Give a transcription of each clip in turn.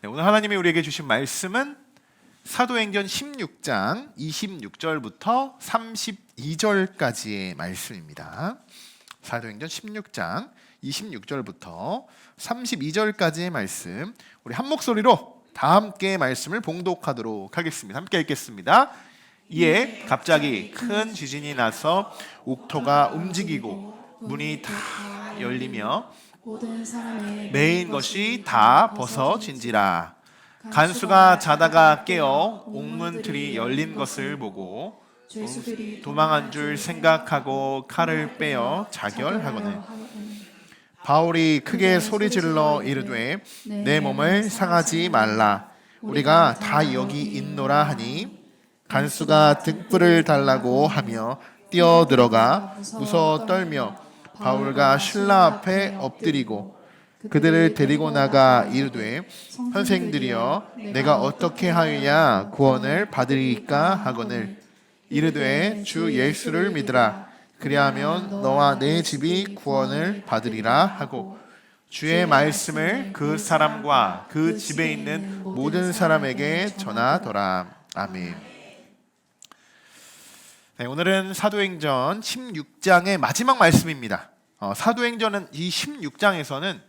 오늘 하나님이 우리에게 주신 말씀은 사도행전 16장 26절부터 32절까지의 말씀입니다. 사도행전 16장 26절부터 32절까지의 말씀, 우리 한 목소리로 다 함께 말씀을 봉독하도록 하겠습니다. 함께 읽겠습니다. 이에 갑자기 큰 지진이 나서 옥토가 움직이고 문이 다 열리며 메인 것이 다 벗어진지라. 간수가 자다가 깨어 옥문틀이 열린 것을 보고 도망한 줄 생각하고 칼을 빼어 자결하거늘 바울이 크게 소리질러 이르되 내 몸을 상하지 말라, 우리가 다 여기 있노라 하니 간수가 등불을 달라고 하며 뛰어들어가 무서워 떨며 바울과 신라 앞에 엎드리고 그들을 데리고 나가 이르되 선생들이여 내가 어떻게 하여야 구원을 받으리까 하거늘 이르되 주 예수를 믿으라, 그리하면 너와 내 집이 구원을 받으리라 하고 주의 말씀을 그 사람과 그 집에 있는 모든 사람에게 전하더라. 아멘. 네, 오늘은 사도행전 16장의 마지막 말씀입니다. 사도행전은 이 16장에서는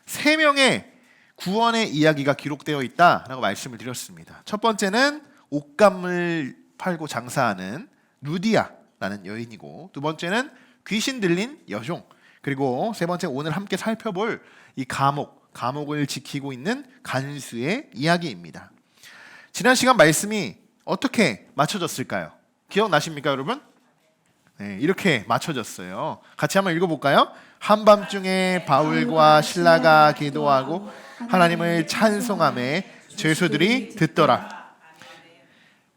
3명의 구원의 이야기가 기록되어 있다라고 말씀을 드렸습니다. 첫 번째는 옷감을 팔고 장사하는 루디아라는 여인이고, 두 번째는 귀신 들린 여종, 그리고 세 번째 오늘 함께 살펴볼 이 감옥을 지키고 있는 간수의 이야기입니다. 지난 시간 말씀이 어떻게 맞춰졌을까요? 기억나십니까, 여러분? 네, 이렇게 맞춰졌어요. 같이 한번 읽어볼까요? 한밤중에 바울과 신라가 기도하고 하나님을 찬송하며 죄수들이 듣더라.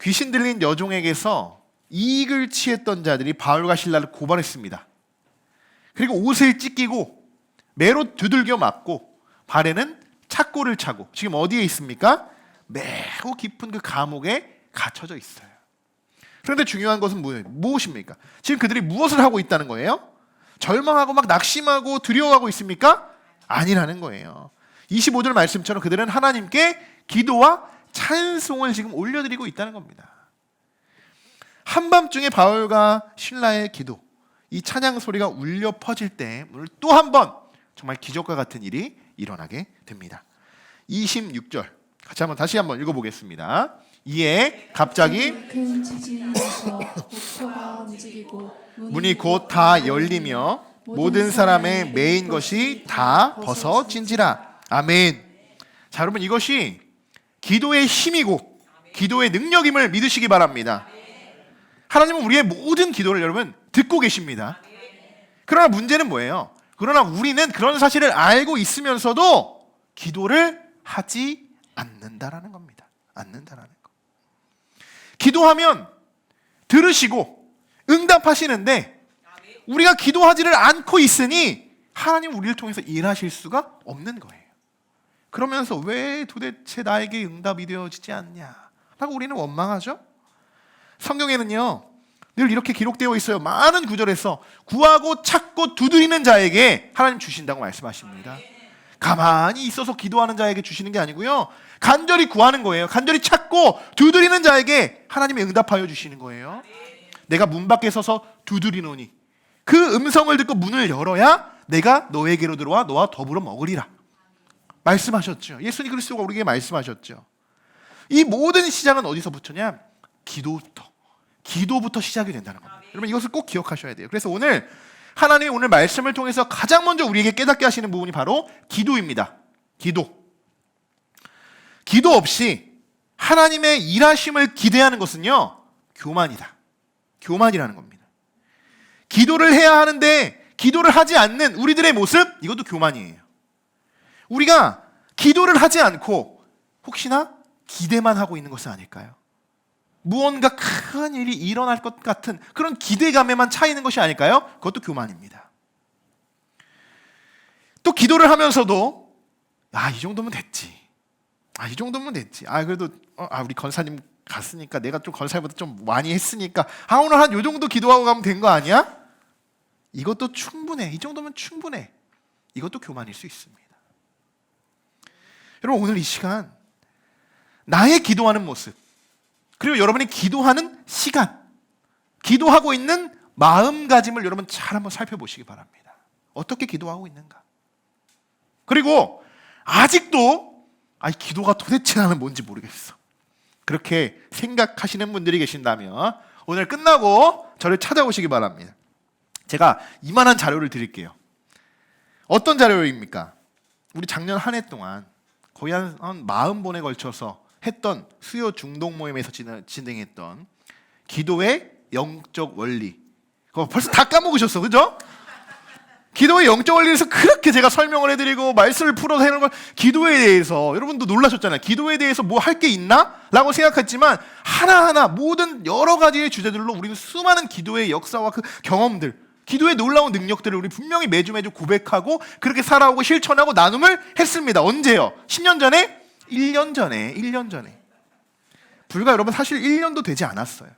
귀신 들린 여종에게서 이익을 취했던 자들이 바울과 신라를 고발했습니다. 그리고 옷을 찢기고 매로 두들겨 맞고 발에는 착고를 차고 지금 어디에 있습니까? 매우 깊은 그 감옥에 갇혀져 있어요. 그런데 중요한 것은 무엇입니까? 지금 그들이 무엇을 하고 있다는 거예요? 절망하고 막 낙심하고 두려워하고 있습니까? 아니라는 거예요. 25절 말씀처럼 그들은 하나님께 기도와 찬송을 지금 올려드리고 있다는 겁니다. 한밤중에 바울과 신라의 기도, 이 찬양 소리가 울려 퍼질 때 오늘 또 한 번 정말 기적과 같은 일이 일어나게 됩니다. 26절 같이 다시 한번 읽어보겠습니다. 이에 갑자기 큰 지진이 나서 옥토가 움직이고 문이 곧 다 열리며 모든 사람의 매인 것이 다 벗어진지라. 아멘. 자, 여러분, 이것이 기도의 힘이고 기도의 능력임을 믿으시기 바랍니다. 하나님은 우리의 모든 기도를 여러분 듣고 계십니다. 그러나 문제는 뭐예요? 그러나 우리는 그런 사실을 알고 있으면서도 기도를 하지 않는다라는 겁니다. 않는다라는 거. 기도하면 들으시고 응답하시는데 우리가 기도하지를 않고 있으니 하나님 우리를 통해서 일하실 수가 없는 거예요. 그러면서 왜 도대체 나에게 응답이 되어지지 않냐 라고 우리는 원망하죠. 성경에는요 늘 이렇게 기록되어 있어요. 많은 구절에서 구하고 찾고 두드리는 자에게 하나님 주신다고 말씀하십니다. 가만히 있어서 기도하는 자에게 주시는 게 아니고요, 간절히 구하는 거예요. 간절히 찾고 두드리는 자에게 하나님이 응답하여 주시는 거예요. 내가 문 밖에 서서 두드리노니 그 음성을 듣고 문을 열어야 내가 너에게로 들어와 너와 더불어 먹으리라 말씀하셨죠. 예수님 그리스도가 우리에게 말씀하셨죠. 이 모든 시작은 어디서 부터냐? 기도부터 시작이 된다는 겁니다. 여러분 이것을 꼭 기억하셔야 돼요. 그래서 오늘 하나님이 오늘 말씀을 통해서 가장 먼저 우리에게 깨닫게 하시는 부분이 바로 기도입니다. 기도 없이 하나님의 일하심을 기대하는 것은요 교만이다. 교만이라는 겁니다. 기도를 해야 하는데 기도를 하지 않는 우리들의 모습, 이것도 교만이에요. 우리가 기도를 하지 않고 혹시나 기대만 하고 있는 것은 아닐까요? 무언가 큰 일이 일어날 것 같은 그런 기대감에만 차 있는 것이 아닐까요? 그것도 교만입니다. 또 기도를 하면서도 이 정도면 됐지. 이 정도면 됐지. 그래도 우리 권사님 갔으니까 내가 좀 권사님보다 좀 많이 했으니까 오늘 한 요 정도 기도하고 가면 된 거 아니야? 이것도 충분해. 이 정도면 충분해. 이것도 교만일 수 있습니다. 여러분 오늘 이 시간 나의 기도하는 모습, 그리고 여러분이 기도하는 시간, 기도하고 있는 마음가짐을 여러분 잘 한번 살펴보시기 바랍니다. 어떻게 기도하고 있는가? 그리고 아직도 기도가 도대체 나는 뭔지 모르겠어, 그렇게 생각하시는 분들이 계신다면 오늘 끝나고 저를 찾아오시기 바랍니다. 제가 이만한 자료를 드릴게요. 어떤 자료입니까? 우리 작년 한 해 동안 거의 한 40번에 걸쳐서 했던 수요 중동 모임에서 진행했던 기도의 영적 원리, 그거 벌써 다 까먹으셨어, 그죠? 기도의 영적 원리에서 그렇게 제가 설명을 해드리고 말씀을 풀어서 해놓은 걸, 기도에 대해서 여러분도 놀라셨잖아요. 기도에 대해서 뭐 할 게 있나? 라고 생각했지만 하나하나 모든 여러 가지의 주제들로 우리는 수많은 기도의 역사와 그 경험들, 기도의 놀라운 능력들을 우리 분명히 매주 고백하고 그렇게 살아오고 실천하고 나눔을 했습니다. 언제요? 10년 전에? 1년 전에. 불과 여러분 사실 1년도 되지 않았어요.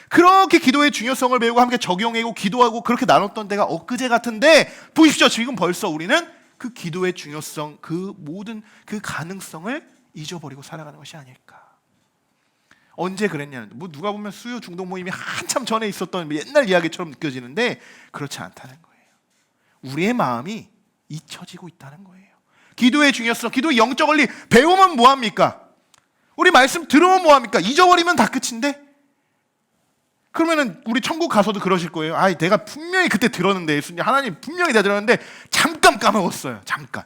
그렇게 기도의 중요성을 배우고 함께 적용하고 기도하고 그렇게 나눴던 때가 엊그제 같은데, 보십시오. 지금 벌써 우리는 그 기도의 중요성, 그 모든 그 가능성을 잊어버리고 살아가는 것이 아닐까. 언제 그랬냐는, 누가 보면 수요 중동 모임이 한참 전에 있었던 옛날 이야기처럼 느껴지는데 그렇지 않다는 거예요. 우리의 마음이 잊혀지고 있다는 거예요. 기도의 중요성, 기도의 영적 원리 배우면 뭐합니까? 우리 말씀 들으면 뭐합니까? 잊어버리면 다 끝인데? 그러면은 우리 천국 가서도 그러실 거예요. 내가 분명히 그때 들었는데, 하나님 분명히 내가 들었는데 잠깐 까먹었어요. 잠깐.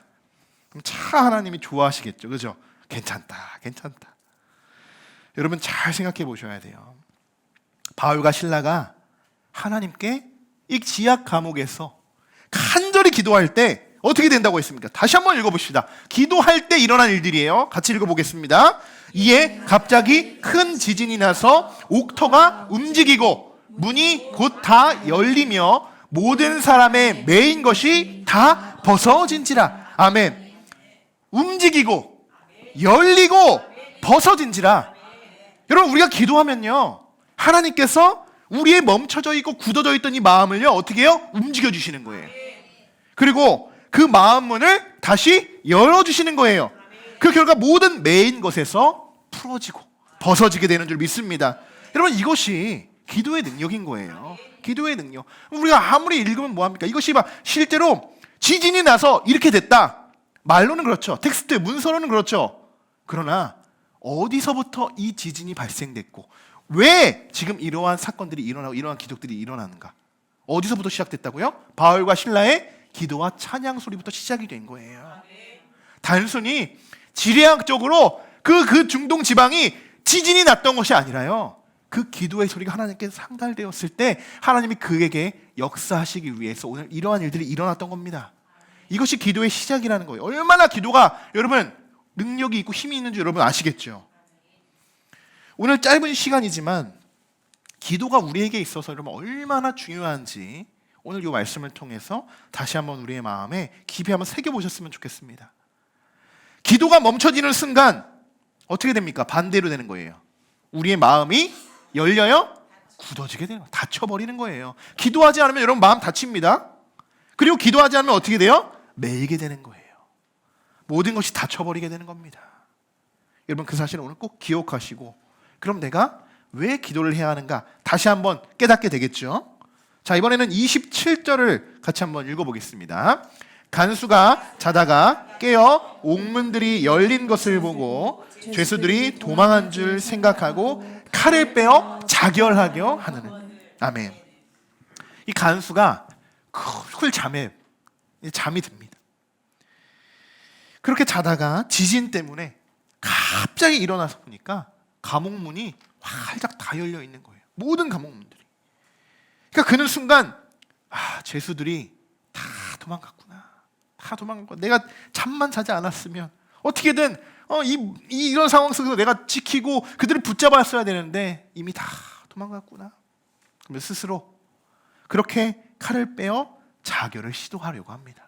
그럼 차 하나님이 좋아하시겠죠, 그죠? 괜찮다. 여러분 잘 생각해 보셔야 돼요. 바울과 실라가 하나님께 이 지약 감옥에서 간절히 기도할 때 어떻게 된다고 했습니까? 다시 한번 읽어봅시다. 기도할 때 일어난 일들이에요. 같이 읽어보겠습니다. 이에 갑자기 큰 지진이 나서 옥터가 움직이고 문이 곧 다 열리며 모든 사람의 매인 것이 다 벗어진지라. 아멘. 움직이고 열리고 벗어진지라. 여러분, 우리가 기도하면요, 하나님께서 우리의 멈춰져 있고 굳어져 있던 이 마음을요 어떻게 해요? 움직여 주시는 거예요. 그리고 그 마음 문을 다시 열어주시는 거예요. 그 결과 모든 매인 것에서 풀어지고 벗어지게 되는 줄 믿습니다. 여러분, 이것이 기도의 능력인 거예요. 기도의 능력. 우리가 아무리 읽으면 뭐합니까? 이것이 실제로 지진이 나서 이렇게 됐다, 말로는 그렇죠. 텍스트, 문서로는 그렇죠. 그러나 어디서부터 이 지진이 발생됐고 왜 지금 이러한 사건들이 일어나고 이러한 기적들이 일어나는가? 어디서부터 시작됐다고요? 바울과 실라의 기도와 찬양 소리부터 시작이 된 거예요. 단순히 지리학적으로 그 중동 지방이 지진이 났던 것이 아니라요, 그 기도의 소리가 하나님께 상달되었을 때 하나님이 그에게 역사하시기 위해서 오늘 이러한 일들이 일어났던 겁니다. 이것이 기도의 시작이라는 거예요. 얼마나 기도가 여러분 능력이 있고 힘이 있는지 여러분 아시겠죠? 오늘 짧은 시간이지만 기도가 우리에게 있어서 여러분 얼마나 중요한지 오늘 이 말씀을 통해서 다시 한번 우리의 마음에 깊이 한번 새겨보셨으면 좋겠습니다. 기도가 멈춰지는 순간 어떻게 됩니까? 반대로 되는 거예요. 우리의 마음이 열려요? 굳어지게 되는 거예요. 닫혀버리는 거예요. 기도하지 않으면 여러분 마음 닫힙니다. 그리고 기도하지 않으면 어떻게 돼요? 매이게 되는 거예요. 모든 것이 닫혀버리게 되는 겁니다. 여러분, 그 사실을 오늘 꼭 기억하시고, 그럼 내가 왜 기도를 해야 하는가 다시 한번 깨닫게 되겠죠. 자, 이번에는 27절을 같이 한번 읽어보겠습니다. 간수가 자다가 깨어 옥문들이 열린 것을 보고 죄수들이 도망한 줄 생각하고 칼을 빼어 자결하려 하느니. 아멘. 이 간수가 쿨 잠이 듭니다. 그렇게 자다가 지진 때문에 갑자기 일어나서 보니까 감옥문이 활짝 다 열려 있는 거예요. 모든 감옥문들이. 그러니까 그는 순간 죄수들이 다 도망갔구나. 다 도망갔구나. 내가 잠만 자지 않았으면 어떻게든 이런 상황 속에서 내가 지키고 그들을 붙잡았어야 되는데 이미 다 도망갔구나. 그러면 스스로 그렇게 칼을 빼어 자결을 시도하려고 합니다.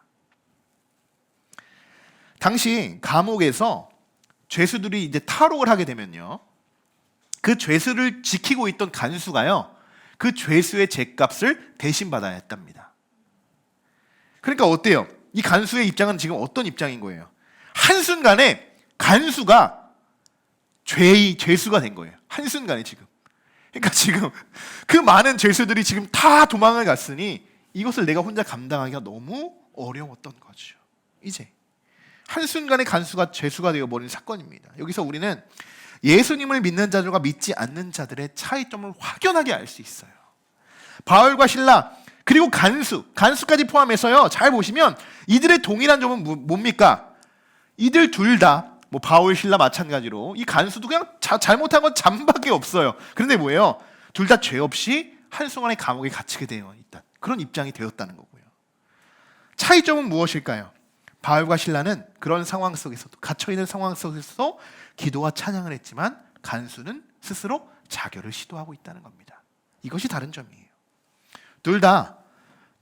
당시 감옥에서 죄수들이 이제 탈옥을 하게 되면요, 그 죄수를 지키고 있던 간수가요, 그 죄수의 죗값을 대신 받아야 했답니다. 그러니까 어때요? 이 간수의 입장은 지금 어떤 입장인 거예요? 한순간에 간수가 죄수가 된 거예요. 한순간에 지금. 그러니까 지금 그 많은 죄수들이 지금 다 도망을 갔으니 이것을 내가 혼자 감당하기가 너무 어려웠던 거죠. 이제 한순간에 간수가 죄수가 되어버린 사건입니다. 여기서 우리는 예수님을 믿는 자들과 믿지 않는 자들의 차이점을 확연하게 알 수 있어요. 바울과 실라 그리고 간수까지 포함해서요. 잘 보시면 이들의 동일한 점은 뭡니까? 이들 둘 다 뭐 바울, 실라 마찬가지로 이 간수도 그냥 잘못한 건 잠밖에 없어요. 그런데 뭐예요? 둘 다 죄 없이 한순간에 감옥에 갇히게 되어 있다. 그런 입장이 되었다는 거고요. 차이점은 무엇일까요? 바울과 실라는 그런 상황 속에서도 갇혀있는 상황 속에서 기도와 찬양을 했지만 간수는 스스로 자결을 시도하고 있다는 겁니다. 이것이 다른 점이에요. 둘 다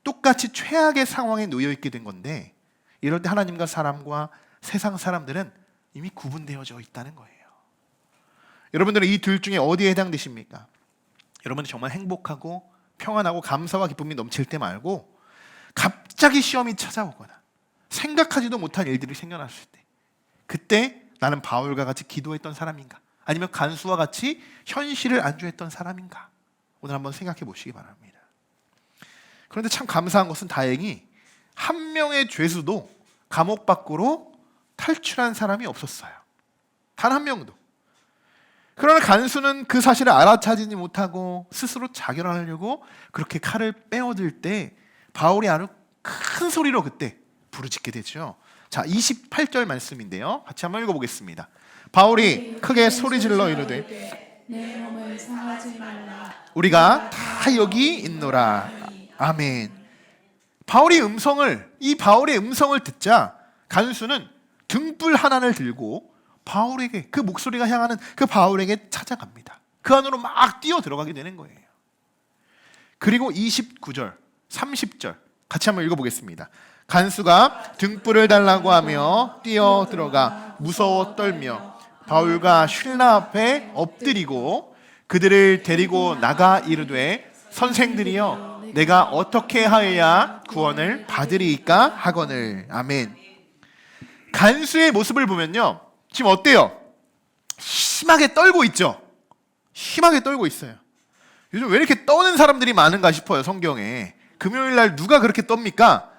똑같이 최악의 상황에 놓여 있게 된 건데 이럴 때 하나님과 사람과 세상 사람들은 이미 구분되어져 있다는 거예요. 여러분들은 이 둘 중에 어디에 해당되십니까? 여러분이 정말 행복하고 평안하고 감사와 기쁨이 넘칠 때 말고 갑자기 시험이 찾아오거나 생각하지도 못한 일들이 생겨났을 때 그때 나는 바울과 같이 기도했던 사람인가? 아니면 간수와 같이 현실을 안주했던 사람인가? 오늘 한번 생각해 보시기 바랍니다. 그런데 참 감사한 것은 다행히 한 명의 죄수도 감옥 밖으로 탈출한 사람이 없었어요. 단 한 명도. 그러나 간수는 그 사실을 알아차리지 못하고 스스로 자결하려고 그렇게 칼을 빼어들 때 바울이 아주 큰 소리로 그때 부르짖게 되죠. 자, 28절 말씀인데요. 같이 한번 읽어보겠습니다. 바울이 크게 소리질러 이르되 내 몸을 상하지 말라. 우리가 다 여기 있노라. 아멘. 바울의 음성을 듣자 간수는 등불 하나를 들고 바울에게 그 목소리가 향하는 그 바울에게 찾아갑니다. 그 안으로 막 뛰어 들어가게 되는 거예요. 그리고 29절, 30절 같이 한번 읽어보겠습니다. 간수가 등불을 달라고 하며 뛰어 들어가 무서워 떨며 바울과 실라 앞에 엎드리고 그들을 데리고 나가 이르되 선생들이여 내가 어떻게 하여야 구원을 받으리이까 하거늘. 아멘. 간수의 모습을 보면요 지금 어때요? 심하게 떨고 있죠. 심하게 떨고 있어요. 요즘 왜 이렇게 떠는 사람들이 많은가 싶어요. 성경에 금요일날 누가 그렇게 떱니까?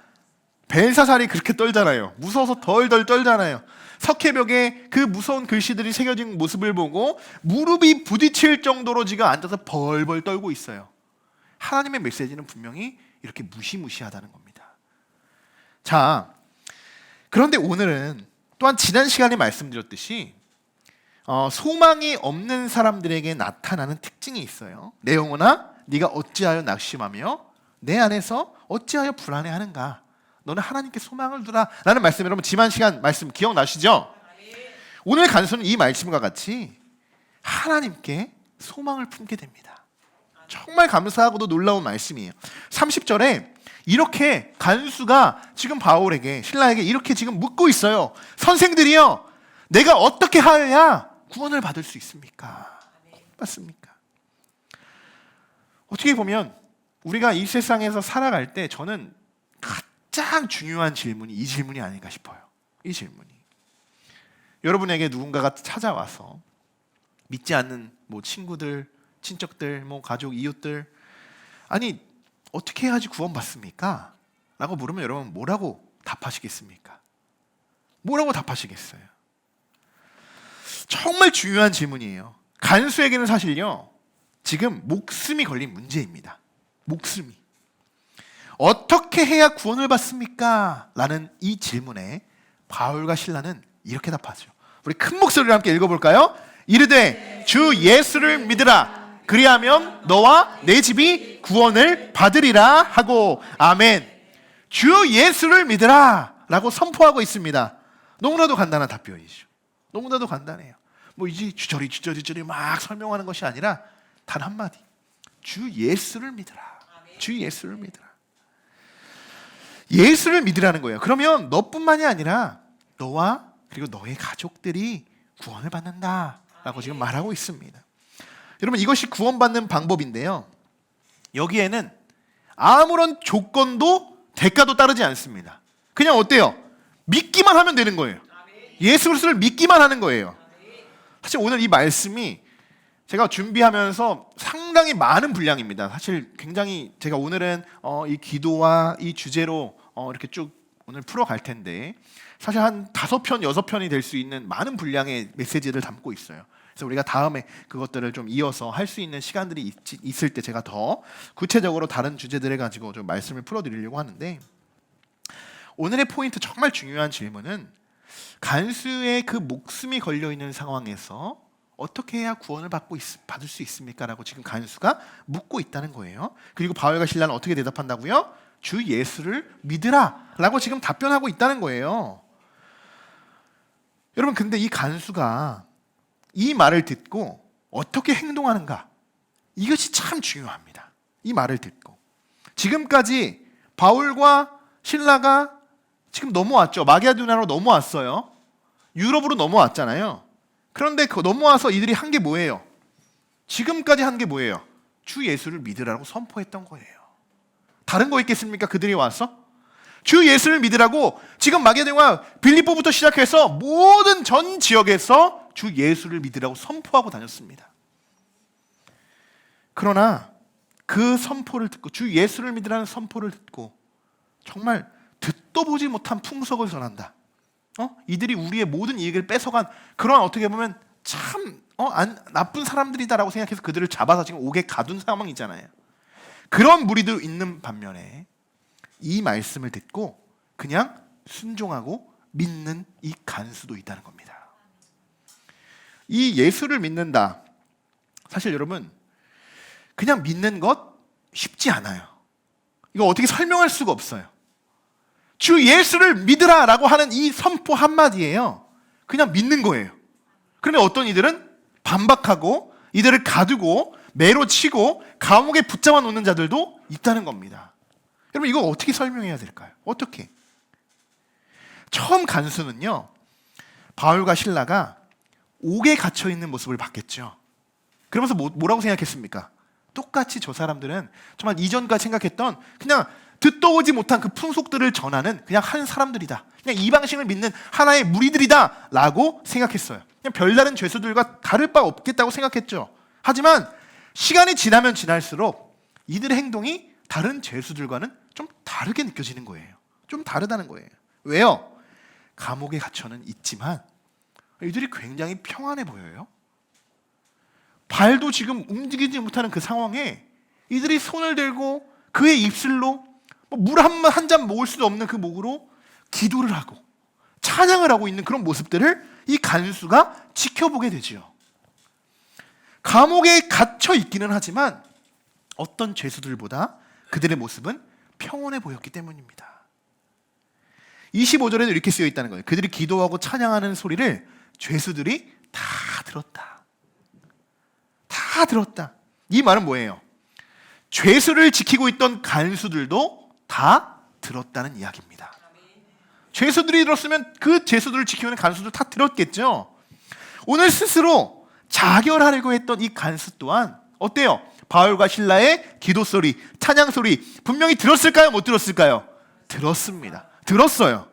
벨사살이 그렇게 떨잖아요. 무서워서 덜덜 떨잖아요. 석회벽에 그 무서운 글씨들이 새겨진 모습을 보고 무릎이 부딪힐 정도로 지금 앉아서 벌벌 떨고 있어요. 하나님의 메시지는 분명히 이렇게 무시무시하다는 겁니다. 자, 그런데 오늘은 또한 지난 시간에 말씀드렸듯이 소망이 없는 사람들에게 나타나는 특징이 있어요. 내 영혼아 네가 어찌하여 낙심하며 내 안에서 어찌하여 불안해하는가? 너는 하나님께 소망을 두라 라는 말씀, 여러분 지난 시간 말씀 기억나시죠? 오늘 간수는 이 말씀과 같이 하나님께 소망을 품게 됩니다. 정말 감사하고도 놀라운 말씀이에요. 30절에 이렇게 간수가 지금 바울에게 실라에게 이렇게 지금 묻고 있어요. 선생들이여 내가 어떻게 하여야 구원을 받을 수 있습니까? 맞습니까? 어떻게 보면 우리가 이 세상에서 살아갈 때 저는 가장 중요한 질문이 이 질문이 아닌가 싶어요. 이 질문이 여러분에게 누군가가 찾아와서 믿지 않는 뭐 친구들, 친척들, 뭐 가족, 이웃들 아니 어떻게 해야지 구원받습니까? 라고 물으면 여러분 뭐라고 답하시겠습니까? 뭐라고 답하시겠어요? 정말 중요한 질문이에요. 간수에게는 사실요 지금 목숨이 걸린 문제입니다. 목숨이 어떻게 해야 구원을 받습니까? 라는 이 질문에 바울과 실라는 이렇게 답하죠. 우리 큰 목소리로 함께 읽어볼까요? 이르되 주 예수를 믿으라 그리하면 너와 내 집이 구원을 받으리라 하고 아멘. 주 예수를 믿으라 라고 선포하고 있습니다. 너무나도 간단한 답변이죠. 너무나도 간단해요. 뭐 이제 주저리 막 설명하는 것이 아니라 단 한마디 주 예수를 믿으라. 주 예수를 믿으라. 예수를 믿으라는 거예요. 그러면 너뿐만이 아니라 너와 그리고 너의 가족들이 구원을 받는다 라고 지금 말하고 있습니다. 여러분 이것이 구원받는 방법인데요 여기에는 아무런 조건도 대가도 따르지 않습니다. 그냥 어때요? 믿기만 하면 되는 거예요. 예수 그리스도를 믿기만 하는 거예요. 사실 오늘 이 말씀이 제가 준비하면서 상당히 많은 분량입니다. 사실 굉장히 제가 오늘은 이 기도와 이 주제로 이렇게 쭉 오늘 풀어갈 텐데 사실 한 5편, 6편이 될 수 있는 많은 분량의 메시지를 담고 있어요. 그래서 우리가 다음에 그것들을 좀 이어서 할 수 있는 시간들이 있을 때 제가 더 구체적으로 다른 주제들을 가지고 좀 말씀을 풀어드리려고 하는데, 오늘의 포인트, 정말 중요한 질문은 간수의 그 목숨이 걸려있는 상황에서 어떻게 해야 구원을 받을 수 있습니까? 라고 지금 간수가 묻고 있다는 거예요. 그리고 바울과 실라는 어떻게 대답한다고요? 주 예수를 믿으라 라고 지금 답변하고 있다는 거예요. 여러분, 근데 이 간수가 이 말을 듣고 어떻게 행동하는가, 이것이 참 중요합니다. 이 말을 듣고 지금까지 바울과 실라가 지금 넘어왔죠. 마게도냐로 넘어왔어요. 유럽으로 넘어왔잖아요. 그런데 그 넘어와서 이들이 한 게 뭐예요? 지금까지 한 게 뭐예요? 주 예수를 믿으라고 선포했던 거예요. 다른 거 있겠습니까? 그들이 와서 주 예수를 믿으라고 지금 마게도냐, 빌립보부터 시작해서 모든 전 지역에서 주 예수를 믿으라고 선포하고 다녔습니다. 그러나 그 선포를 듣고, 주 예수를 믿으라는 선포를 듣고 정말 듣도 보지 못한 풍속을 전한다. 이들이 우리의 모든 이익을 뺏어간 그런, 어떻게 보면 참 나쁜 사람들이다라고 생각해서 그들을 잡아서 지금 옥에 가둔 상황이잖아요. 그런 무리도 있는 반면에 이 말씀을 듣고 그냥 순종하고 믿는 이 간수도 있다는 겁니다. 이 예수를 믿는다, 사실 여러분 그냥 믿는 것 쉽지 않아요. 이거 어떻게 설명할 수가 없어요. 주 예수를 믿으라 라고 하는 이 선포 한마디예요. 그냥 믿는 거예요. 그런데 어떤 이들은 반박하고 이들을 가두고 매로 치고 감옥에 붙잡아 놓는 자들도 있다는 겁니다. 여러분, 이거 어떻게 설명해야 될까요? 어떻게? 처음 간수는요, 바울과 실라가 옥에 갇혀 있는 모습을 봤겠죠. 그러면서 뭐라고 생각했습니까? 똑같이 저 사람들은 정말 이전까지 생각했던 그냥 듣도 보지 못한 그 풍속들을 전하는 그냥 한 사람들이다, 그냥 이방신을 믿는 하나의 무리들이다 라고 생각했어요. 그냥 별다른 죄수들과 다를 바 없겠다고 생각했죠. 하지만 시간이 지나면 지날수록 이들의 행동이 다른 죄수들과는 좀 다르게 느껴지는 거예요. 좀 다르다는 거예요. 왜요? 감옥에 갇혀는 있지만 이들이 굉장히 평안해 보여요. 발도 지금 움직이지 못하는 그 상황에 이들이 손을 들고 그의 입술로 물 한 잔 먹을 수도 없는 그 목으로 기도를 하고 찬양을 하고 있는 그런 모습들을 이 간수가 지켜보게 되지요. 감옥에 갇혀 있기는 하지만 어떤 죄수들보다 그들의 모습은 평온해 보였기 때문입니다. 25절에도 이렇게 쓰여 있다는 거예요. 그들이 기도하고 찬양하는 소리를 죄수들이 다 들었다. 다 들었다. 이 말은 뭐예요? 죄수를 지키고 있던 간수들도 다 들었다는 이야기입니다. 죄수들이 들었으면 그 죄수들을 지키는 간수들 다 들었겠죠. 오늘 스스로 자결하려고 했던 이 간수 또한 어때요? 바울과 실라의 기도 소리, 찬양 소리 분명히 들었을까요? 못 들었을까요? 들었습니다. 들었어요.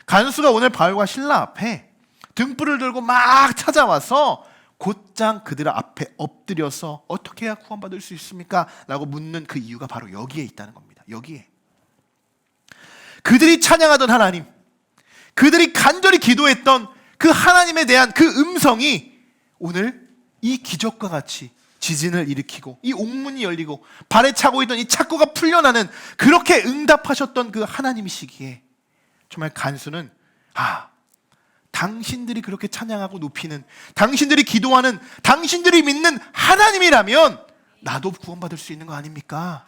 간수가 오늘 바울과 실라 앞에 등불을 들고 막 찾아와서 곧장 그들 앞에 엎드려서 어떻게 해야 구원받을 수 있습니까? 라고 묻는 그 이유가 바로 여기에 있다는 겁니다. 여기에. 그들이 찬양하던 하나님, 그들이 간절히 기도했던 그 하나님에 대한 그 음성이 오늘 이 기적과 같이 지진을 일으키고 이 옥문이 열리고 발에 차고 있던 이 착고가 풀려나는, 그렇게 응답하셨던 그 하나님이시기에 정말 간수는 당신들이 그렇게 찬양하고 높이는, 당신들이 기도하는, 당신들이 믿는 하나님이라면 나도 구원받을 수 있는 거 아닙니까?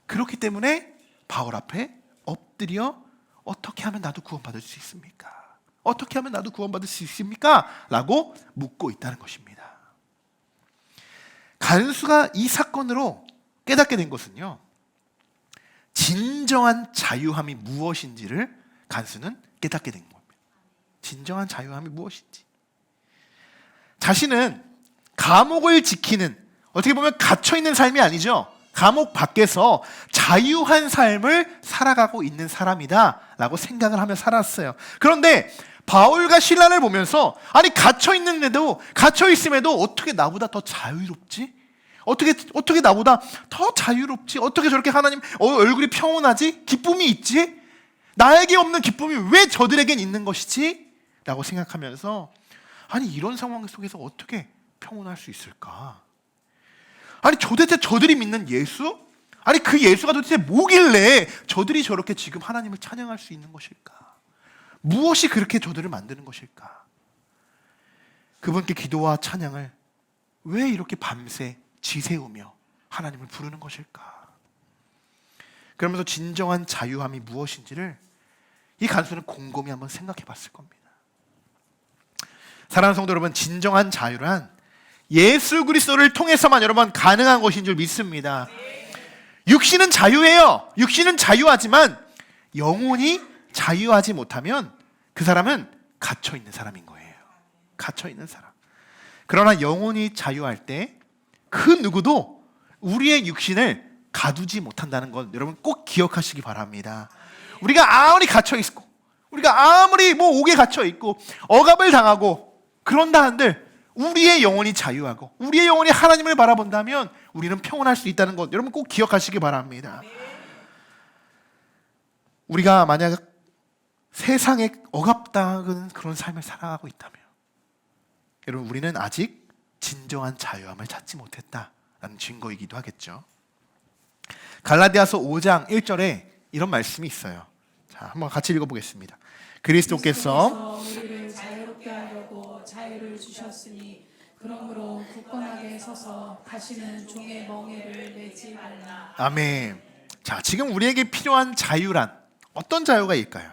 그렇기 때문에 바울 앞에 엎드려 어떻게 하면 나도 구원받을 수 있습니까? 어떻게 하면 나도 구원받을 수 있습니까? 라고 묻고 있다는 것입니다. 간수가 이 사건으로 깨닫게 된 것은요, 진정한 자유함이 무엇인지를 간수는 깨닫게 된 겁니다. 진정한 자유함이 무엇인지. 자신은 감옥을 지키는, 어떻게 보면 갇혀있는 삶이 아니죠. 감옥 밖에서 자유한 삶을 살아가고 있는 사람이다 라고 생각을 하며 살았어요. 그런데 바울과 신라를 보면서 아니 갇혀 있음에도 어떻게 나보다 더 자유롭지? 어떻게 나보다 더 자유롭지? 어떻게 저렇게 하나님 얼굴이 평온하지? 기쁨이 있지? 나에게 없는 기쁨이 왜 저들에겐 있는 것이지? 라고 생각하면서 아니 이런 상황 속에서 어떻게 평온할 수 있을까? 아니 도대체 저들이 믿는 예수? 아니 그 예수가 도대체 뭐길래 저들이 저렇게 지금 하나님을 찬양할 수 있는 것일까? 무엇이 그렇게 저들을 만드는 것일까? 그분께 기도와 찬양을 왜 이렇게 밤새 지새우며 하나님을 부르는 것일까? 그러면서 진정한 자유함이 무엇인지를 이 간수는 곰곰이 한번 생각해 봤을 겁니다. 사랑하는 성도 여러분, 진정한 자유란 예수 그리스도를 통해서만 여러분 가능한 것인 줄 믿습니다. 육신은 자유해요. 육신은 자유하지만 영혼이 자유하지 못하면 그 사람은 갇혀 있는 사람인 거예요. 갇혀 있는 사람. 그러나 영혼이 자유할 때 그 누구도 우리의 육신을 가두지 못한다는 건 여러분 꼭 기억하시기 바랍니다. 우리가 아무리 갇혀 있고, 우리가 아무리 옥에 갇혀 있고 억압을 당하고 그런다 한들 우리의 영혼이 자유하고 우리의 영혼이 하나님을 바라본다면 우리는 평온할 수 있다는 것 여러분 꼭 기억하시기 바랍니다. 우리가 만약 세상에 억압당하는 그런 삶을 살아가고 있다면 여러분 우리는 아직 진정한 자유함을 찾지 못했다라는 증거이기도 하겠죠. 갈라디아서 5장 1절에 이런 말씀이 있어요. 자, 한번 같이 읽어보겠습니다. 그리스도께서 우리를 자유롭게 하려고 자유를 주셨으니 그러므로 굳건하게 서서 다시는 종의 멍에를 매지 말라. 아멘. 자, 지금 우리에게 필요한 자유란 어떤 자유가 일까요?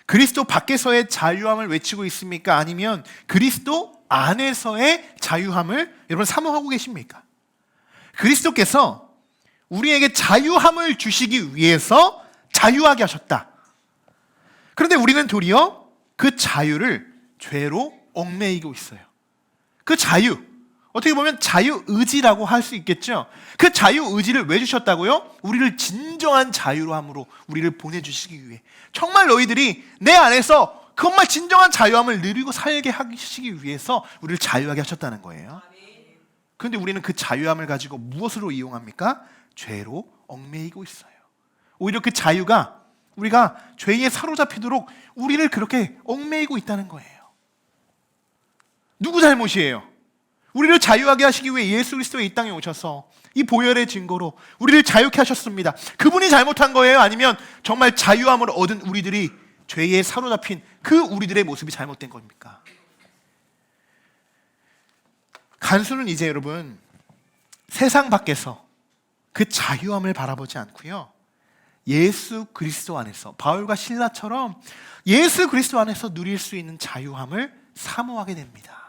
그리스도 밖에서의 자유함을 외치고 있습니까? 아니면 그리스도 안에서의 자유함을 여러분 사모하고 계십니까? 그리스도께서 우리에게 자유함을 주시기 위해서 자유하게 하셨다. 그런데 우리는 도리어 그 자유를 죄로 얽매이고 있어요. 그 자유, 어떻게 보면 자유의지라고 할 수 있겠죠. 그 자유의지를 왜 주셨다고요? 우리를 진정한 자유로 함으로 우리를 보내주시기 위해, 정말 너희들이 내 안에서 정말 진정한 자유함을 누리고 살게 하시기 위해서 우리를 자유하게 하셨다는 거예요. 그런데 우리는 그 자유함을 가지고 무엇으로 이용합니까? 죄로 얽매이고 있어요. 오히려 그 자유가 우리가 죄에 사로잡히도록 우리를 그렇게 얽매이고 있다는 거예요. 누구 잘못이에요? 우리를 자유하게 하시기 위해 예수 그리스도가 이 땅에 오셔서 이 보혈의 증거로 우리를 자유케 하셨습니다. 그분이 잘못한 거예요? 아니면 정말 자유함을 얻은 우리들이 죄에 사로잡힌 그 우리들의 모습이 잘못된 겁니까? 간수는 이제 여러분 세상 밖에서 그 자유함을 바라보지 않고요, 예수 그리스도 안에서 바울과 실라처럼 예수 그리스도 안에서 누릴 수 있는 자유함을 사모하게 됩니다.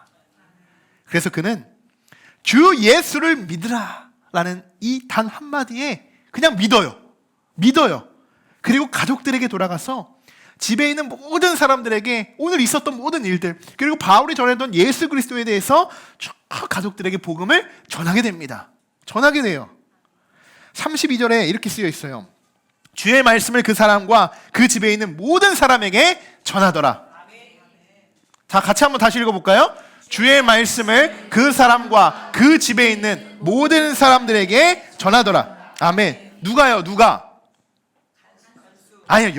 그래서 그는 주 예수를 믿으라 라는 이 단 한마디에 그냥 믿어요. 그리고 가족들에게 돌아가서 집에 있는 모든 사람들에게 오늘 있었던 모든 일들, 그리고 바울이 전했던 예수 그리스도에 대해서 쭉 가족들에게 복음을 전하게 됩니다. 전하게 돼요. 32절에 이렇게 쓰여 있어요. 주의 말씀을 그 사람과 그 집에 있는 모든 사람에게 전하더라. 자, 같이 한번 다시 읽어볼까요? 주의 말씀을 그 사람과 그 집에 있는 모든 사람들에게 전하더라. 아멘. 누가요? 누가? 아니요,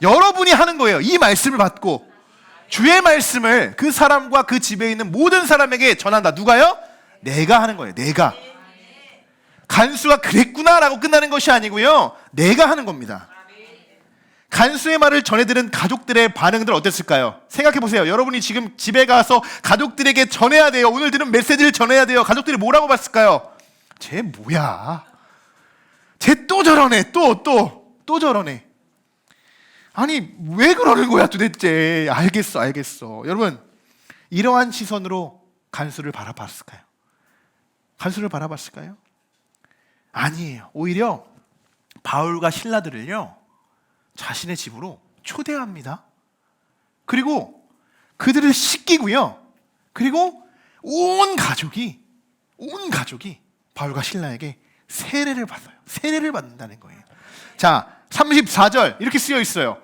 여러분이 하는 거예요. 이 말씀을 받고 주의 말씀을 그 사람과 그 집에 있는 모든 사람에게 전한다. 누가요? 내가 하는 거예요. 내가. 간수가 그랬구나라고 끝나는 것이 아니고요, 내가 하는 겁니다. 간수의 말을 전해들은 가족들의 반응들 어땠을까요? 생각해보세요. 여러분이 지금 집에 가서 가족들에게 전해야 돼요. 오늘 들은 메시지를 전해야 돼요. 가족들이 뭐라고 봤을까요? 쟤 뭐야? 쟤 또 저러네. 또 저러네. 아니 왜 그러는 거야 도대체? 알겠어. 여러분, 이러한 시선으로 간수를 바라봤을까요? 아니에요. 오히려 바울과 실라들을요 자신의 집으로 초대합니다. 그리고 그들을 씻기고요, 그리고 온 가족이 바울과 실라에게 세례를 받아요. 세례를 받는다는 거예요. 자, 34절 이렇게 쓰여 있어요.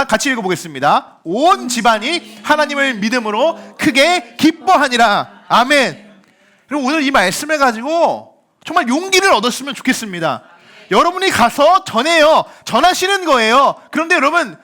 같이 읽어보겠습니다. 온 집안이 하나님을 믿음으로 크게 기뻐하니라. 아멘. 그리고 오늘 이 말씀을 가지고 정말 용기를 얻었으면 좋겠습니다. 여러분이 가서 전해요. 전하시는 거예요. 그런데 여러분,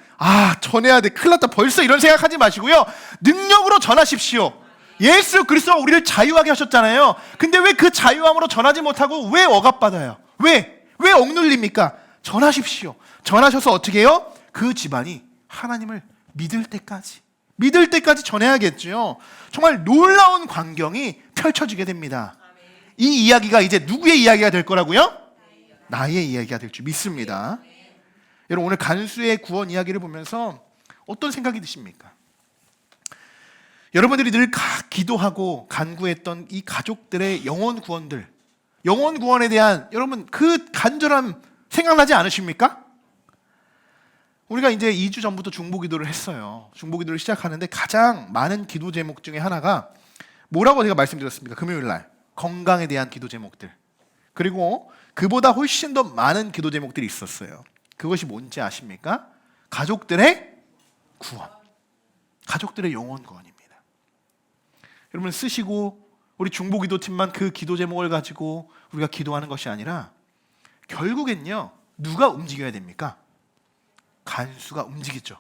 전해야 돼, 큰일 났다, 벌써 이런 생각하지 마시고요. 능력으로 전하십시오. 예수 그리스도가 우리를 자유하게 하셨잖아요. 근데 왜 그 자유함으로 전하지 못하고 왜 억압받아요? 왜 억눌립니까? 전하십시오. 전하셔서 어떻게 해요? 그 집안이 하나님을 믿을 때까지 전해야겠죠. 정말 놀라운 광경이 펼쳐지게 됩니다. 이 이야기가 이제 누구의 이야기가 될 거라고요? 나의 이야기가 될 줄 믿습니다. 여러분, 오늘 간수의 구원 이야기를 보면서 어떤 생각이 드십니까? 여러분들이 늘 기도하고 간구했던 이 가족들의 영혼 구원에 대한 여러분 그 간절함 생각나지 않으십니까? 우리가 이제 2주 전부터 중보기도를 했어요. 중보기도를 시작하는데 가장 많은 기도 제목 중에 하나가 뭐라고 제가 말씀드렸습니까? 금요일 날 건강에 대한 기도 제목들, 그리고 그보다 훨씬 더 많은 기도 제목들이 있었어요. 그것이 뭔지 아십니까? 가족들의 구원, 가족들의 영혼 구원입니다. 여러분, 쓰시고 우리 중보기도팀만 그 기도 제목을 가지고 우리가 기도하는 것이 아니라 결국엔요, 누가 움직여야 됩니까? 간수가 움직이죠.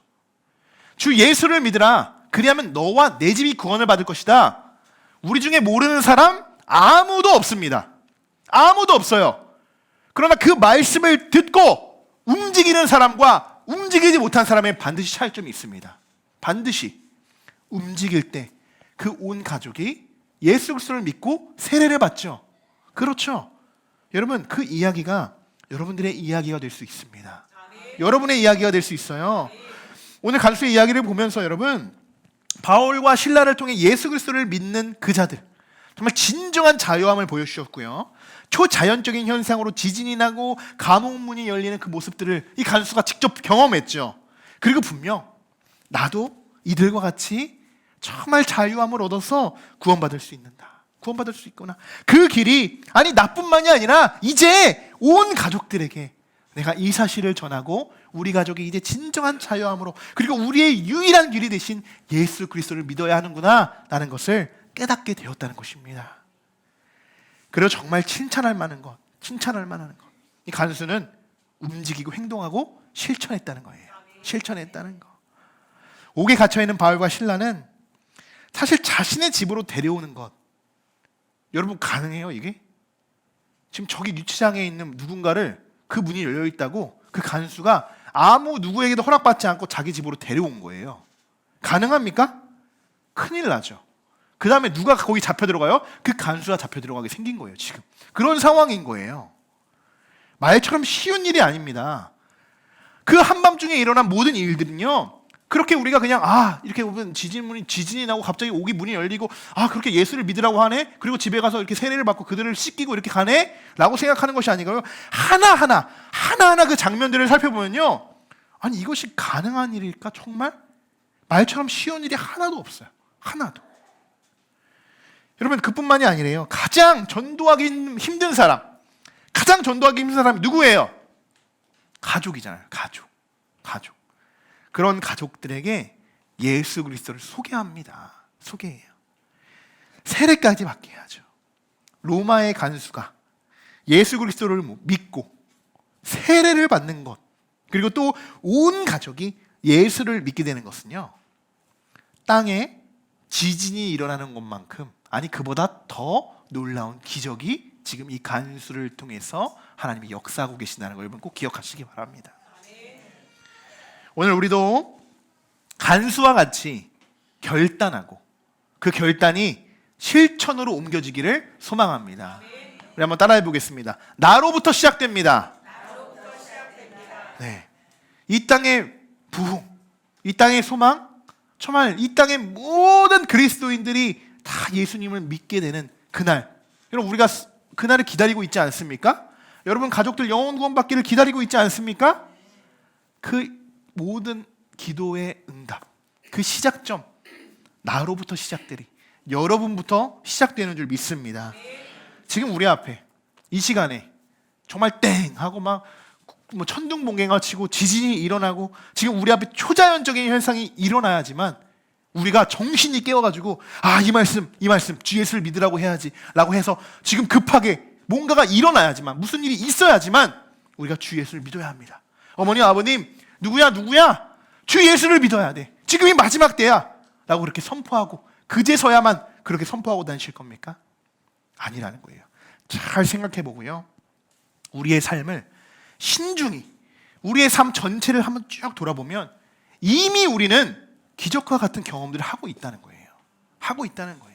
주 예수를 믿으라. 그리하면 너와 내 집이 구원을 받을 것이다. 우리 중에 모르는 사람 아무도 없습니다. 아무도 없어요. 그러나 그 말씀을 듣고 움직이는 사람과 움직이지 못한 사람의 반드시 차이점이 있습니다. 반드시 움직일 때 그 온 가족이 예수 그리스도를 믿고 세례를 받죠. 그렇죠. 여러분, 그 이야기가 여러분들의 이야기가 될 수 있습니다. 여러분의 이야기가 될 수 있어요. 오늘 간수의 이야기를 보면서 여러분, 바울과 실라를 통해 예수 그리스도를 믿는 그 자들, 정말 진정한 자유함을 보여주셨고요. 초자연적인 현상으로 지진이 나고 감옥문이 열리는 그 모습들을 이 간수가 직접 경험했죠. 그리고 분명 나도 이들과 같이 정말 자유함을 얻어서 구원받을 수 있구나. 그 길이 나뿐만이 아니라 이제 온 가족들에게 내가 이 사실을 전하고 우리 가족이 이제 진정한 자유함으로, 그리고 우리의 유일한 길이 되신 예수 그리스도를 믿어야 하는구나 라는 것을 깨닫게 되었다는 것입니다. 그리고 정말 칭찬할 만한 것. 이 간수는 움직이고 행동하고 실천했다는 거예요. 실천했다는 거. 옥에 갇혀있는 바울과 실라는 사실 자신의 집으로 데려오는 것, 여러분 가능해요 이게? 지금 저기 유치장에 있는 누군가를, 그 문이 열려있다고 그 간수가 아무 누구에게도 허락받지 않고 자기 집으로 데려온 거예요. 가능합니까? 큰일 나죠. 그 다음에 누가 거기 잡혀 들어가요? 그 간수가 잡혀 들어가게 생긴 거예요. 지금 그런 상황인 거예요. 말처럼 쉬운 일이 아닙니다. 그 한밤중에 일어난 모든 일들은요, 그렇게 우리가 그냥 이렇게 보면 지진이 나고 갑자기 옥이 문이 열리고 그렇게 예수를 믿으라고 하네, 그리고 집에 가서 이렇게 세례를 받고 그들을 씻기고 이렇게 가네 라고 생각하는 것이 아니고요, 하나하나 그 장면들을 살펴보면요, 이것이 가능한 일일까? 정말 말처럼 쉬운 일이 하나도 없어요. 하나도. 여러분, 그뿐만이 아니래요. 가장 전도하기 힘든 사람이 누구예요? 가족이잖아요. 가족. 그런 가족들에게 예수 그리스도를 소개해요. 세례까지 받게 해야죠. 로마의 간수가 예수 그리스도를 믿고 세례를 받는 것, 그리고 또 온 가족이 예수를 믿게 되는 것은요, 땅에 지진이 일어나는 것만큼, 그보다 더 놀라운 기적이 지금 이 간수를 통해서 하나님이 역사하고 계신다는 걸 여러분 꼭 기억하시기 바랍니다. 오늘 우리도 간수와 같이 결단하고 그 결단이 실천으로 옮겨지기를 소망합니다. 우리 한번 따라해 보겠습니다. 나로부터 시작됩니다. 네. 이 땅의 부흥, 이 땅의 소망, 정말 이 땅의 모든 그리스도인들이 다 예수님을 믿게 되는 그날, 여러분 우리가 그날을 기다리고 있지 않습니까? 여러분 가족들 영혼 구원 받기를 기다리고 있지 않습니까? 그 모든 기도의 응답, 그 시작점, 나로부터 시작되리, 여러분부터 시작되는 줄 믿습니다. 지금 우리 앞에 이 시간에 정말 땡 하고 막 뭐 천둥번개가 치고 지진이 일어나고 지금 우리 앞에 초자연적인 현상이 일어나야지만 우리가 정신이 깨어가지고 이 말씀 주 예수를 믿으라고 해야지 라고 해서 지금 급하게 뭔가가 일어나야지만, 무슨 일이 있어야지만 우리가 주 예수를 믿어야 합니다. 어머니 아버님 누구야 주 예수를 믿어야 돼, 지금이 마지막 때야 라고 그렇게 선포하고 그제서야만 그렇게 선포하고 다니실 겁니까? 아니라는 거예요. 잘 생각해 보고요, 우리의 삶을 신중히, 우리의 삶 전체를 한번 쭉 돌아보면 이미 우리는 기적과 같은 경험들을 하고 있다는 거예요. 하고 있다는 거예요.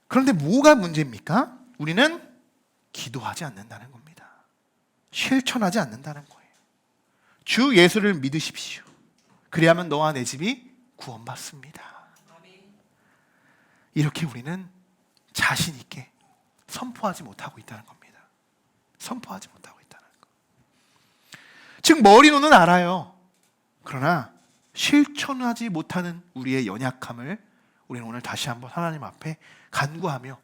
그런데 뭐가 문제입니까? 우리는 기도하지 않는다는 겁니다. 실천하지 않는다는 거예요. 주 예수를 믿으십시오. 그래야만 너와 내 집이 구원받습니다. 이렇게 우리는 자신 있게 선포하지 못하고 있다는 겁니다. 선포하지 못하고 있다는 거. 즉 머리로는 알아요. 그러나 실천하지 못하는 우리의 연약함을 우리는 오늘 다시 한번 하나님 앞에 간구하며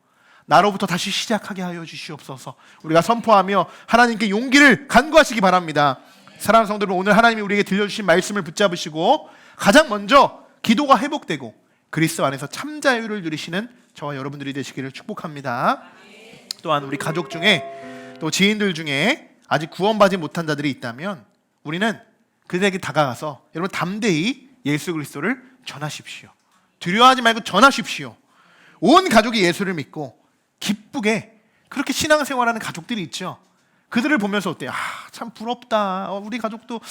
나로부터 다시 시작하게 하여 주시옵소서. 우리가 선포하며 하나님께 용기를 간구하시기 바랍니다. 사랑하는 성도 여러분, 오늘 하나님이 우리에게 들려주신 말씀을 붙잡으시고 가장 먼저 기도가 회복되고 그리스도 안에서 참 자유를 누리시는 저와 여러분들이 되시기를 축복합니다. 또한 우리 가족 중에 또 지인들 중에 아직 구원받지 못한 자들이 있다면 우리는 그들에게 다가가서 여러분 담대히 예수 그리스도를 전하십시오. 두려워하지 말고 전하십시오. 온 가족이 예수를 믿고 기쁘게 그렇게 신앙생활하는 가족들이 있죠. 그들을 보면서 어때요? 참 부럽다. 우리 가족도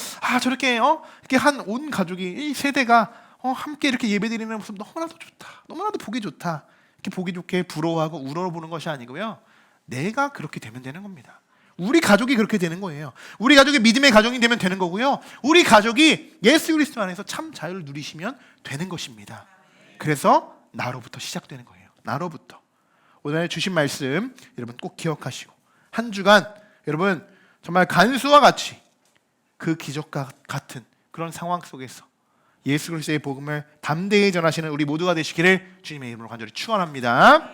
저렇게 이렇게 한 온 가족이 이 세대가 함께 이렇게 예배드리는 모습 너무나도 좋다. 너무나도 보기 좋다. 이렇게 보기 좋게 부러워하고 우러러보는 것이 아니고요, 내가 그렇게 되면 되는 겁니다. 우리 가족이 그렇게 되는 거예요. 우리 가족이 믿음의 가정이 되면 되는 거고요, 우리 가족이 예수 그리스도 안에서 참 자유를 누리시면 되는 것입니다. 그래서 나로부터 시작되는 거예요. 나로부터. 오늘 주신 말씀 여러분 꼭 기억하시고 한 주간 여러분 정말 간수와 같이 그 기적과 같은 그런 상황 속에서 예수 그리스도의 복음을 담대히 전하시는 우리 모두가 되시기를 주님의 이름으로 간절히 축원합니다.